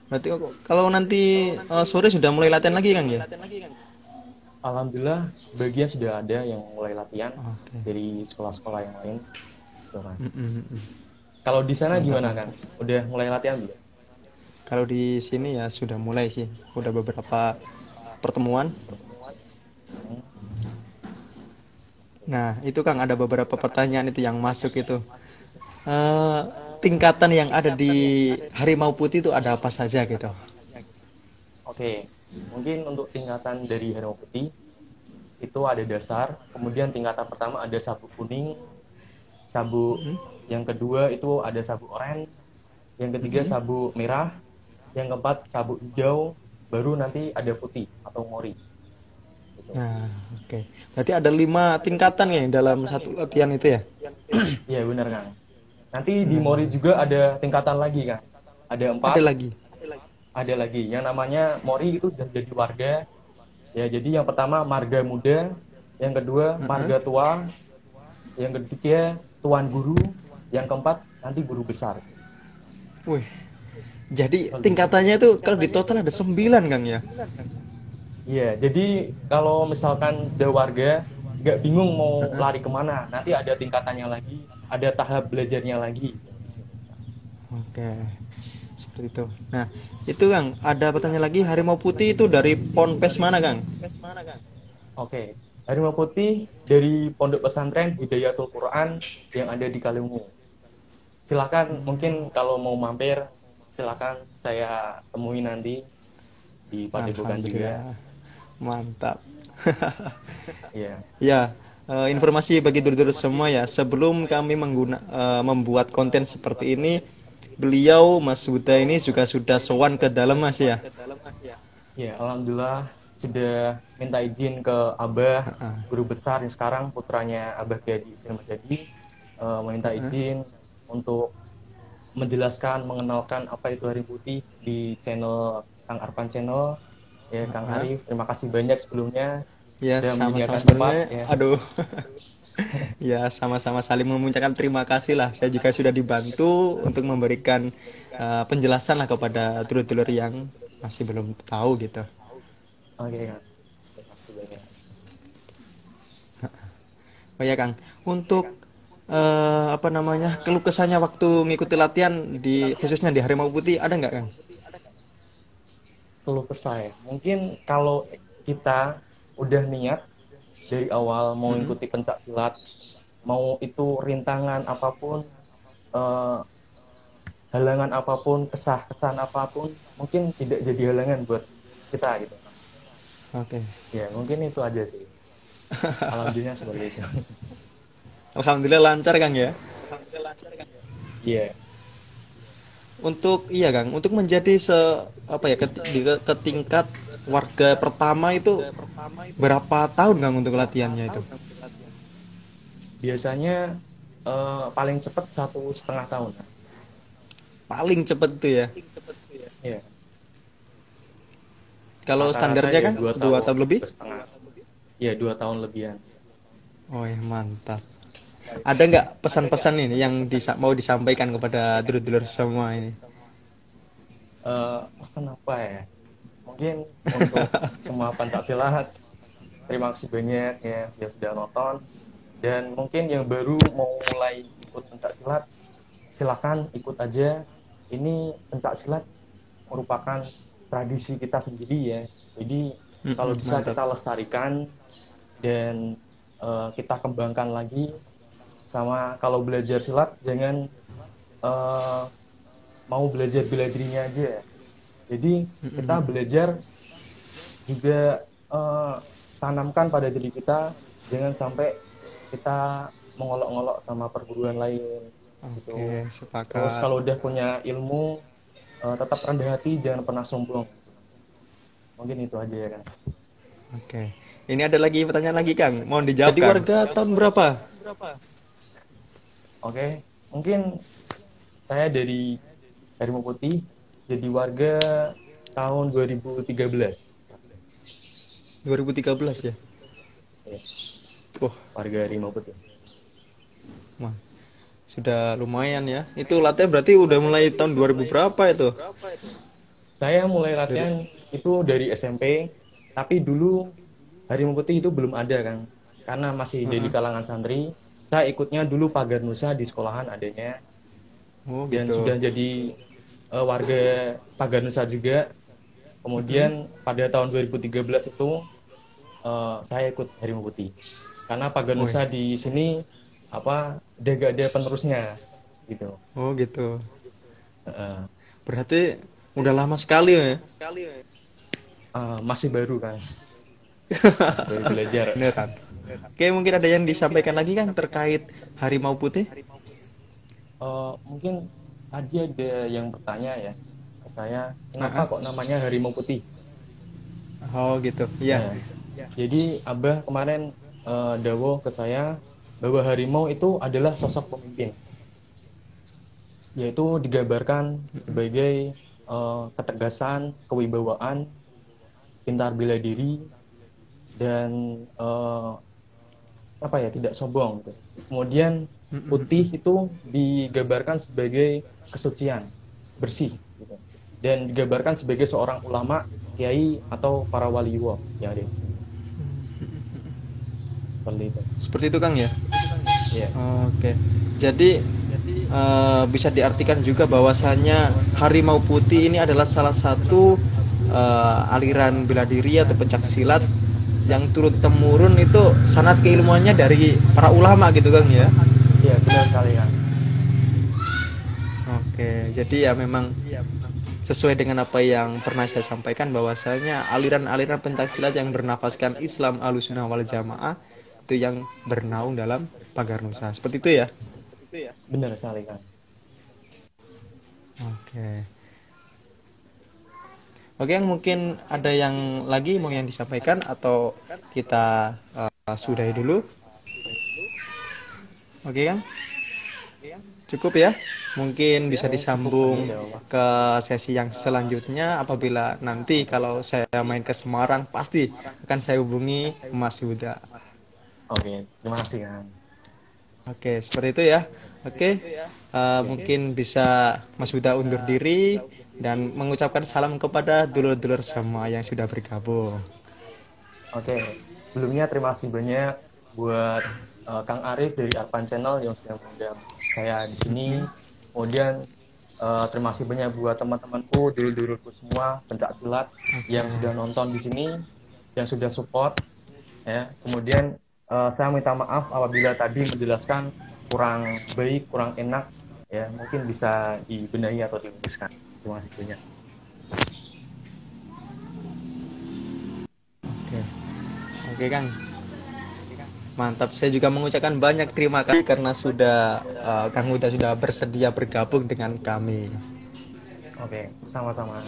Berarti kalau nanti sore sudah mulai latihan lagi Kang ya? Alhamdulillah sebagian sudah ada yang mulai latihan Oke. dari sekolah-sekolah yang lain. Gitu kan. Mm, mm, mm. Kalau di sana Mantap, gimana kan? mantap. Udah mulai latihan belum? Kalau di sini ya sudah mulai sih. Udah beberapa pertemuan. Hmm, Nah, itu Kang ada beberapa pertanyaan itu yang masuk itu. Eh, tingkatan yang ada di Harimau Putih itu ada apa saja gitu? Oke, mungkin untuk tingkatan dari Harimau Putih itu ada dasar, kemudian tingkatan pertama ada sabuk kuning, sabuk Mm-mm, yang kedua itu ada sabuk oranye, yang ketiga mm-mm. sabuk merah, yang keempat sabuk hijau, baru nanti ada putih atau mori gitu. Nah, oke. Berarti ada 5 tingkatan ya dalam satu latihan itu ya? Iya benar kan. Nanti di mori Nah, juga ada tingkatan lagi kan. Ada ada 4, lagi. ada lagi. Yang namanya mori itu sudah jadi warga. Ya, jadi yang pertama marga muda, yang kedua Heeh. marga tua, yang ketiga tuan guru, yang keempat nanti guru besar. Wih, jadi Seperti itu. tingkatannya itu kalau di total ada 9 Kang ya? Iya, jadi kalau misalkan udah warga nggak bingung mau Heeh. lari kemana, nanti ada tingkatannya lagi, ada tahap belajarnya lagi. Oke, seperti itu. Nah, itu Kang, ada pertanyaan lagi, Harimau Putih itu dari Ponpes mana Kang? Oke, Harimau Putih dari Pondok Pesantren Hidayatul Quran yang ada di Kaliungu. Silakan, mungkin kalau mau mampir, silakan saya temui nanti di Padepokan juga. Alhamdulillah, mantap. Iya, Ya, informasi bagi dulur-dulur semua ya, sebelum kami membuat konten seperti ini, beliau Mas Huda ini juga sudah sowan ke dalam Mas ya. iya, alhamdulillah sudah minta izin ke Abah, Heeh, guru besar yang sekarang putranya Abah Kiai Sri Mas Jadi, meminta heeh, izin untuk menjelaskan, mengenalkan apa itu Hari Putih di channel Kang Arfan Channel. Ya, Kang heeh. Arif, terima kasih banyak sebelumnya Ya, sudah sama-sama menyediakan tempat. sebelumnya. Ya, Aduh. Ya, sama-sama saling mengucapkan terima kasih lah. Saya juga sudah dibantu untuk memberikan penjelasan lah kepada dulur-dulur yang masih belum tahu gitu. oke Kang, terima kasih banyak. Oh ya Kang, untuk apa namanya keluh kesahnya waktu ngikuti latihan di khususnya di Harimau Putih ada nggak Kang? Keluh kesah ya, mungkin kalau kita udah niat dari awal mau Mm-mm. ikuti pencak silat, mau itu rintangan apapun, eh, halangan apapun, kesah-kesan apapun, mungkin tidak jadi halangan buat kita gitu. Oke. Ya, mungkin itu aja sih. Alhamdulillah seperti itu. Alhamdulillah lancar Kang ya. Iya. Untuk iya Kang, untuk menjadi apa ya ke tingkat warga pertama itu berapa tahun Kang untuk latihannya itu? Biasanya paling cepat 1,5 tahun. Paling cepet tuh ya. Ya, Kalau rata-rata standarnya ya Kang dua dua tahun, tahun lebih? 2,5. Ya, 2 tahun lebihan. Oh ya mantap. Ada nggak pesan-pesan ini yang mau disampaikan kepada dulur-dulur semua ini? Pesan apa ya? Mungkin untuk semua pencaksilat, terima kasih banyak ya yang sudah nonton. Dan mungkin yang baru mau mulai ikut pencaksilat, silakan ikut aja. Ini pencaksilat merupakan tradisi kita sendiri ya. Jadi kalau Mm-mm, bisa mantap. kita lestarikan dan kita kembangkan lagi. Sama kalau belajar silat jangan eh, mau belajar bela dirinya aja. Jadi kita Mm-mm. belajar juga tanamkan pada diri kita, jangan sampai kita mengolok-olok sama perguruan lain gitu. Oke, Terus sepakat. kalau udah punya ilmu, tetap rendah hati, jangan pernah sombong. Mungkin itu aja ya kan. Oke. Ini ada lagi pertanyaan lagi Kang. Mohon dijawab Jadi Kang. warga Tahun berapa? Oke, mungkin saya dari Harimau Putih jadi warga tahun 2013. 2013 ya. Ya, Wah, warga Harimau Putih. wah, sudah lumayan ya. Itu latihan berarti udah mulai tahun 2000 berapa itu? Saya mulai Dari latihan itu dari SMP, tapi dulu Harimau Putih itu belum ada kan, karena masih dari Heeh. kalangan santri. Saya ikutnya dulu Pagar Nusa di sekolahan adanya, Oh dan gitu. sudah jadi warga Pagar Nusa juga. Mm-mm. Kemudian pada tahun 2013 itu saya ikut Harimau Putih, karena Pagar Woi. Nusa di sini apa udah gak ada penerusnya gitu. Oh gitu. Eh, Berarti udah lama sekali ya. masih baru kan, masih baru belajar. Beneran. Oke, mungkin ada yang disampaikan lagi kan terkait Harimau Putih? Mungkin tadi ada yang bertanya ya ke saya, kenapa Ah, kok namanya Harimau Putih? oh gitu. Iya. Ya, jadi Abah kemarin dawo ke saya bahwa harimau itu adalah sosok pemimpin, yaitu digambarkan sebagai ketegasan, kewibawaan, pintar bela diri, dan apa ya, tidak sombong gitu. Kemudian putih Mm-mm. itu digambarkan sebagai kesucian, bersih gitu. Dan digambarkan sebagai seorang ulama, kiai atau para waliwo yang ada di sini. Seperti itu. Seperti itu Kang ya. Iya. Oke. Jadi bisa diartikan juga bahwasanya Harimau Putih ini adalah salah satu aliran bela diri atau pencak silat yang turun temurun itu sanad keilmuannya dari para ulama gitu Kang ya. Iya, benar sekali kan. Oke, jadi ya memang sesuai dengan apa yang pernah saya sampaikan bahwasanya aliran-aliran pencaksilat yang bernafaskan Islam Ahlussunnah wal Jamaah itu yang bernaung dalam Pagar Nusa. Seperti itu ya. Benar sekali kan. Oke. Oke, yang mungkin ada yang lagi mau yang disampaikan atau kita sudahi dulu. Oke kan? Cukup ya. Mungkin bisa Ya, cukup aja disambung ya Allah. ke sesi yang selanjutnya apabila nanti kalau saya main ke Semarang pasti akan saya hubungi Mas Huda. Oke, terima kasih kan. Oke, seperti itu ya. Oke, mungkin bisa Mas Huda undur diri dan mengucapkan salam kepada dulur-dulur semua yang sudah bergabung. Oke, sebelumnya terima kasih banyak buat Kang Arif dari Arpan Channel yang sudah mengundang saya di sini. Kemudian terima kasih banyak buat teman-temanku, dulur-dulurku semua pencak silat Oke, yang sudah nonton di sini, yang sudah support. Ya, kemudian saya minta maaf apabila tadi menjelaskan kurang baik, kurang enak. Ya, mungkin bisa dibenahi atau diluruskan. Terima kasih banyak. oke, oke Kang. Mantap. Saya juga mengucapkan banyak terima kasih karena sudah Kang Huda sudah bersedia bergabung dengan kami. Oke, sama-sama.